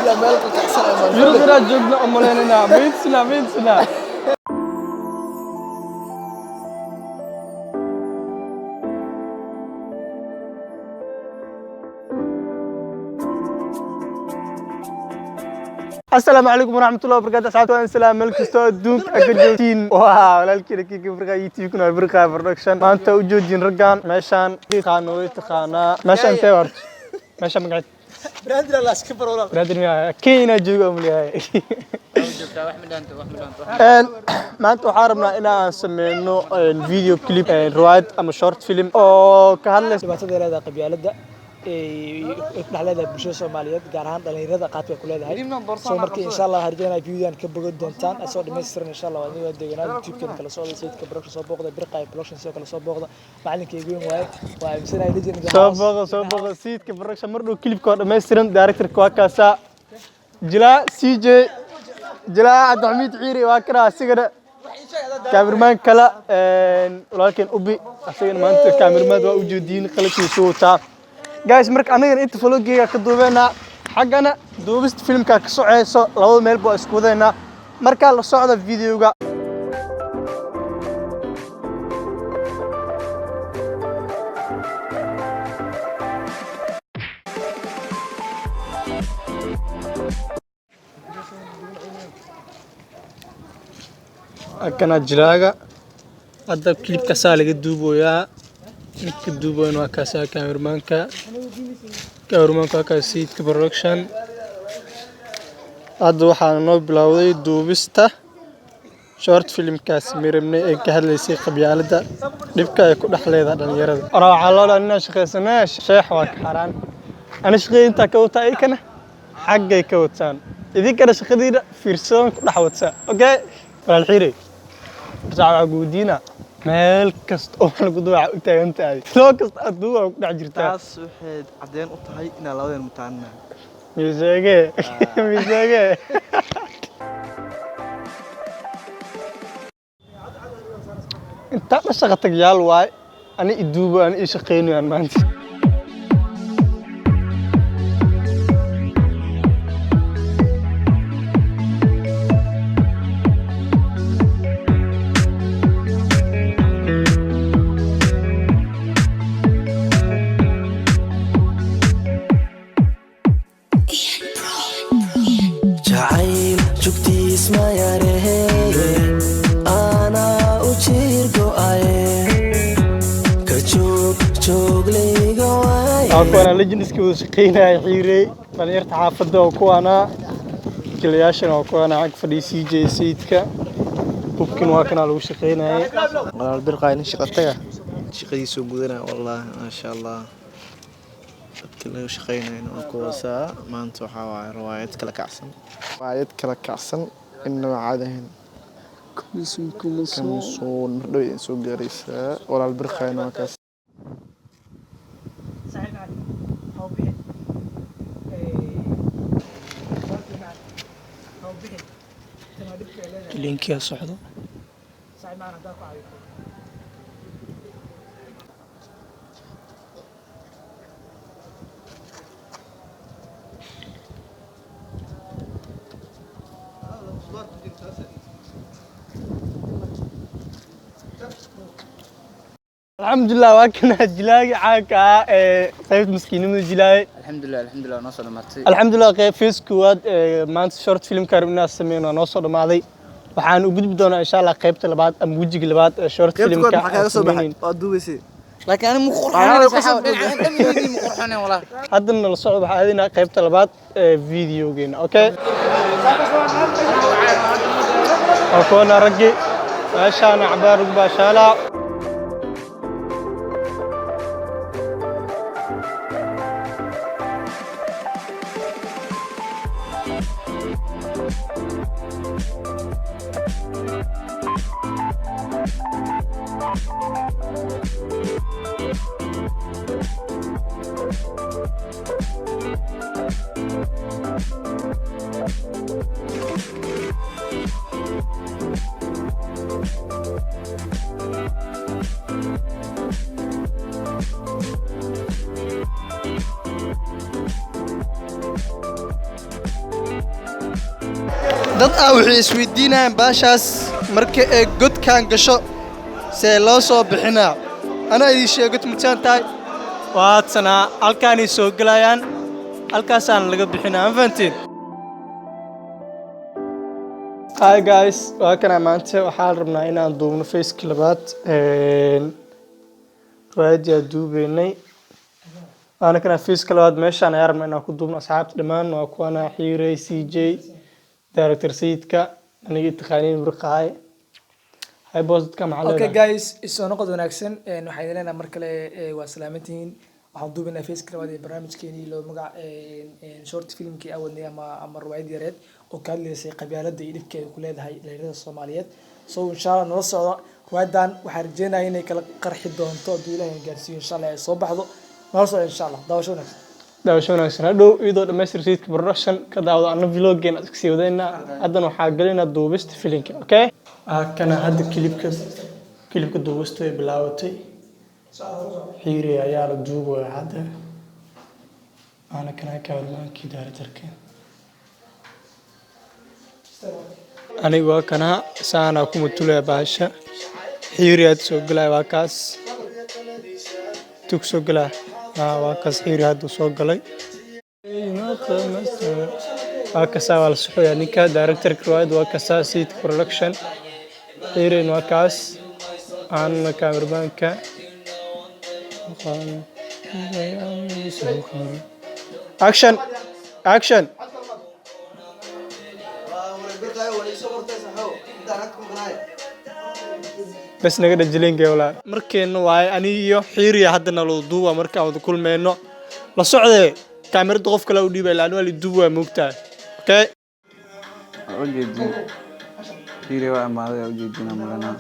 يا مالك كسر يرجع جبنا أملنا مين سنا السلام عليكم ورحمة الله وبركاته. أصحابي السلام ملك استود دونك أكجوتين واو لالكي كي برقا يتيب كنا برقا برودكشن ما أنت وجودين رجان ماشان خانوي تخانا ماشان تورت ماشان مقعد برادر الله سكبر ولا برادر يا كينا جوجو ملياي ما أنتوا حاربنا إن سمينو فيديو كليب روايد أما شورت فيلم أو كهالس dhibaatada leedahay qabyaalada dhexleeda bulshada Soomaaliyeed gaar ahaan dhalinyarada qaadka ku leedahay soo markii insha Allah harjeenay videodan ka bogan doontaan asoo dhameystiran insha Allah waa deegaanada YouTube-ka kala soo sayidka production soo booqda birqay production soo kala soo booqda macallinkaygu weyn waaye waa imsanay legend soo booqda sayidka production mar dhow clipka dhameystiran director-ka waa kaasa jila CJ jila Abdulhamid Ciiri waa kara asigana cameraman kala walaalkeen ubi asigana maanta cameraman waa u jeedin qalabkiisu wataa guys marka anaga inta vloggeega ka duubeena xaqana duubista filmka ka soceyso laba meel baa isku wadayna marka la socdo videoga akana jiraaga hadda clipka saa laga duuboyaa كدوبون وكاسا كاميرمانكا كاسيت برودكشن هذا waxaan noo bilowday duubista short film kaas mirnay ee ka hadlaysay qabyaalada dhibka ay ku dhaxleedahay dhalinyarada waxa loo dhanaa shaqeysanaay sheekh waa xaraan ana shaqeynta ka wata ay kana xaqay ka wataan idinkana shaqadiina fiirsan ku dhaxwata okay wal xiri raaca guudina meel kasta oo lagu duuca u taagan tahay loo kasta aduuga ku dhax jirtaa taas waxay cadeen u tahay in labadeen mutaanna miisage inta shaqo tagyaal waay ani iduubo ani shaqeynayaan maanta أنا لجنس كذا شقينا حيري بنيرت حافظة وكوانا كلياشنا وكوانا عق فري سي جي سيتكا ممكن واكنا لو شقينا والله البرقة إن شقتها شقي سوقنا والله ما شاء الله كل شقينا إنه كوسا ما أنتوا حوا رواية كلا كعسن إنه عادهن كمسون دوي سوق ريسا والله البرقة إنه كاس لينك يا صحده الحمد لله واكنا جلاقي عاكا قيبت مسكينة من الجلاقي الحمد لله نوصل لمرتي الحمد لله قيب فيس كواد مانت شورت فيلم كاربنا سمينا نوصل لماضي waxaan ugu gudbi doonaa insha Allah qaybta labaad ama wajiga labaad ee short filmka waa duubisay laakiin ani muqurxana wala hadana la socdo waxa aadina qaybta labaad ee videogeena okay akoona raggi meeshaan cabaar ugu baashala dad waxay isweydiinayaan baashaas marka ay godkaan gasho see loo soo bixinaa anaa idin sheego tumtaan tahay waadsanaa halkaanay soo gelayaan halkaasaan laga bixinaa ma fahantiin hi guys waa kana maanta waxaan rabnaa inaan duubno faceki labaad raadiyaa duubeynay waana kana faceka labaad meeshaan ayaa rabnaa inaan ku duubno asxaabta dhammaan waa kuwana xiirey CJ director sayidka aniga taqaaniin burqaay hay boostka macallin okay guys isoo noqod wanaagsan waxaan idin leenahay mar kale waa salaamantiin waxaan duubinaa faceka labaad ee barnaamijkeeni loo magac short filmkii awadnay ama riwaayad yareed oo ka hadlaysay qabyaaladda iyo dhibka ay ku leedahay dhalinyarada Soomaaliyeed so inshallah nala socdo riwaayadan waxaan rajeynayaa inay kala qarxi doonto haddii Ilaahay gaarsiiyo inshallah ay soo baxdo nala socdo inshallah daawasho wanaagsan hadhow iyadoo dhammaystir sayidka production ka daawado anna vloggeena iska sii wadayna haddana waxaa gelinaa duubista filimka okay kana hadda kilibka duubista ay bilaabatay xiiri ayaa la duubaya hadda ana kana kaadmaankii directorka aniga kana saana ku mutulaya baasha xiiri aad soo galay waa kaas tug soo galay waa kaas xiiri hadda soo galay waa kaasa wala suxaya ninka directorka riwaayad waa kaasa sayid production xiiri waa kaas ana cameramanka action بس نقدر جلين جولا مركين واي أني يو حيري هذا نلو دوا مركا ودكل منه لا صعدة كاميرا تقف كلا ودي بلانو اللي دوا مقطع أوكي أوجدي حيري وما هذا أوجدي نمرنا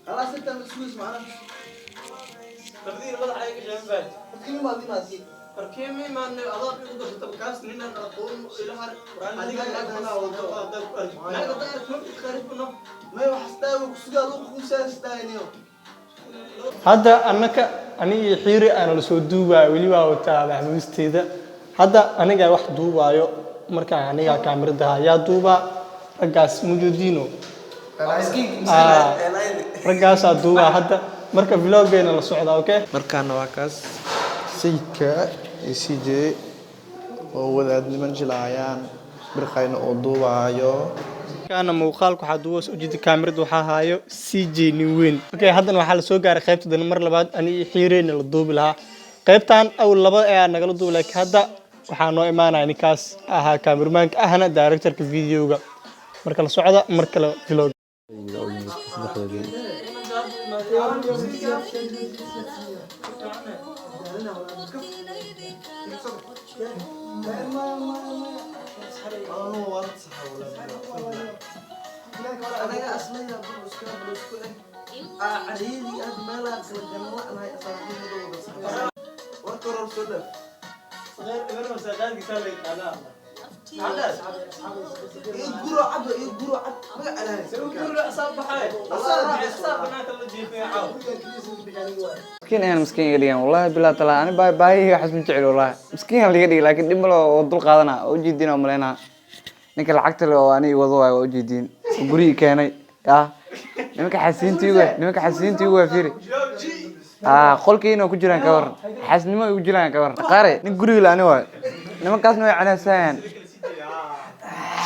خلاص انت مسويس معنا تقدير وضع عليك جنبات كل ما دي ناسي فركيمي ما انه اضاف يقدر تبكاس لنا نقول الى هذيك انا وضع ما يقدر تخرب انه ما يحستاوي وسقال وخوساستاينيو هذا انك اني حيري انا لو سو دوبا ولي waa wataa maxmuusteeda hadda aniga wax duubaayo marka aniga kaamirada ayaa duuba ragaas mujudino ragaas duuba hadda marka vloggeena la socda okay markaana waa kaas sayidka CJ oo wadaadniman jilaayaan birqayna oo duubaayo kana muuqaalku waxa duubas u jidi kaamirada waxa haayo CJ nin weyn okay haddana waxa la soo gaaray qaybta mar labaad ani xiireena la duubi lahaa qaybtan aw laba ee naga duubi laakiin hadda waxa noo imaanaya ninkaas ahaa cameramanka ahna directorka videoga marka la socda marka la vlog انا اصلا يا ابو اسكان بلوسكو عريدي اد مالا كلا جمله انا اصاحبي هذول بس وكرر صدف صغير غير مساجد قال لي انا عدس يقولوا عبد يقولوا عبد ما عليه يقولوا اصاب حي اصاب بنات الله جيب عاود مسكين أنا مسكين يليان والله بلا طلع أنا باي حسب جعل والله مسكين اللي يدي لكن دم له وضل قادنا وجدينا وملينا نك العقد له أنا وضوء وجدين وقري كاني نمك حسين تيوه فيري قل كينو كجران كور حسن ما كجران كور قاري نقري له أنا واي نمك كاسنو على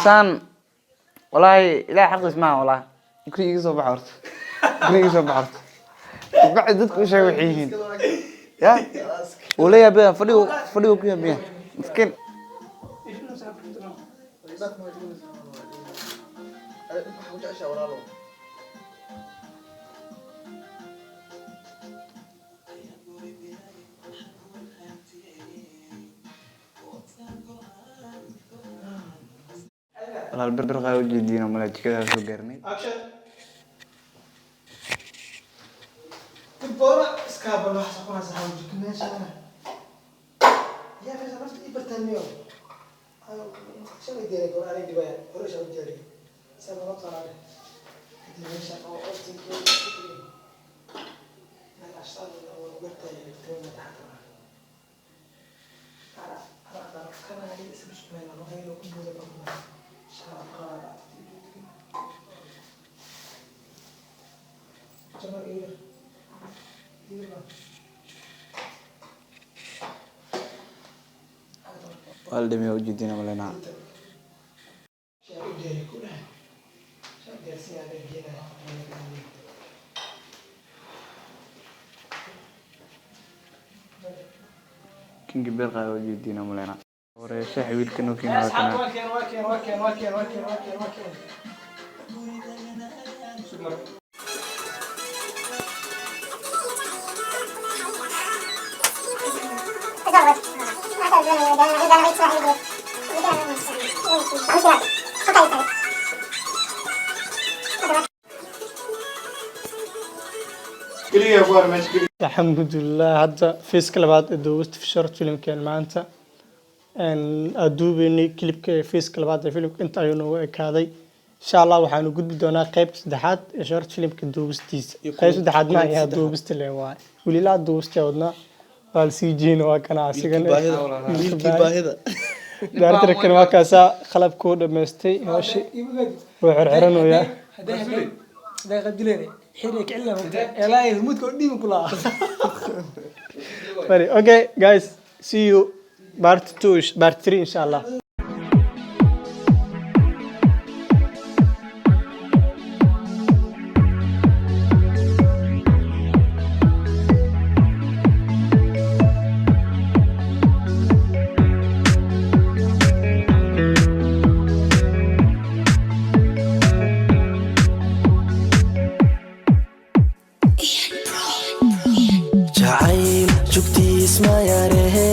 سان والله لا حق اسمه والله كري يصوب عرض بعد ذلك وش يوحيين يا ولا يا بيا فديو كيا بيا مسكين والله البربر غاوي جدينا ملاك كذا سو قرني البورة اسكابل واحد صفحة صحابي كنا شانا يا فيش عرفت ايه برتانيو شو بدي لك وانا عندي بيان ولا شو بدي لك سبب نقطة عليه دي مش او اوستي كده لا اشتغل اول قلت تكون تحت والدمي وجدينا ملنا كينج بيرقى وجدينا ملنا وريشه حبيل كانوا كنا الحمد لله هذا فيس كلابات دوست في شورت فيلم كان معناته ان ادوبني كليب فيس كلابات فيلم انت ايونو كاداي ان شاء الله waxaan u gudbi doonaa qayb saddexaad ee short filmka duubistiisa qayb saddexaad ma ayaa duubista leeyahay wali la duubista wadna wal si jiin waa kana asigan wiilkii baahida daartarkan waa kaasa qalabku dhameystay hooshi wuu xirxiranaya هذا قدلني حيرك علنا لا يموت كودي كلها Very okay guys see you part 2 part 3 inshallah jacayl jugtiis ma yarehe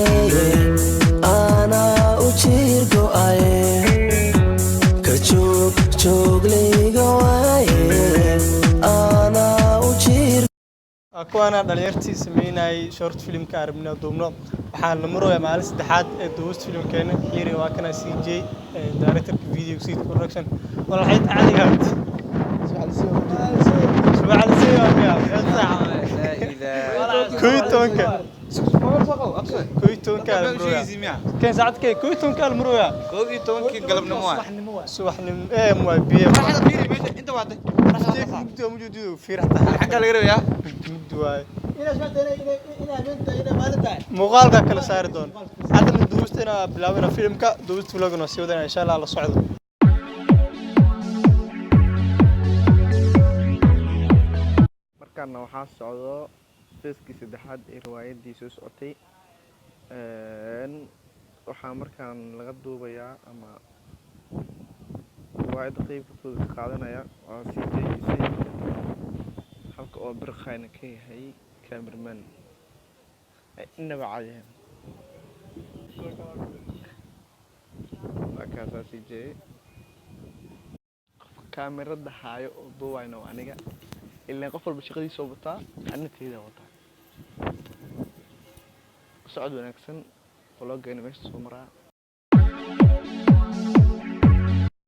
ana u jiir go'aye ka joogleyga waaye ana u jiir akuana dhalinyartii sameynay short filmka arabna duubno waxaan la maroyaa maalin saddexaad ee duubista filmkeena xiri waa kana CJ directorka video seed production wala xid caadiga subax la sii كويتونكا المرويا كان ساعتك كويتونكا المرويا صباح ايه مو بي انت واحد موجود في رحت حق على غيره يا مدواي إلى سمعت إلى مالتها muuqaalka kala saari doon hadda duubistana bilaabana filmka duubista vlogna sii wadana insha Allah la socdo markaana waxaa socdo feeskii saddexaad ee riwaayadii soo socotay waxaa markaan laga duubayaa ama riwaayadda qeybkooda ka qaadanaya waa CJ halka oo birkhayna ka yahay cameraman inaba caadiyan waa kaasaa CJ qofka kaamirada haayo oo duubayna waa aniga ilaa qof walba shaqadiisa wataa annateeda wataa socod wanaagsan vloggeena meesha soo maraa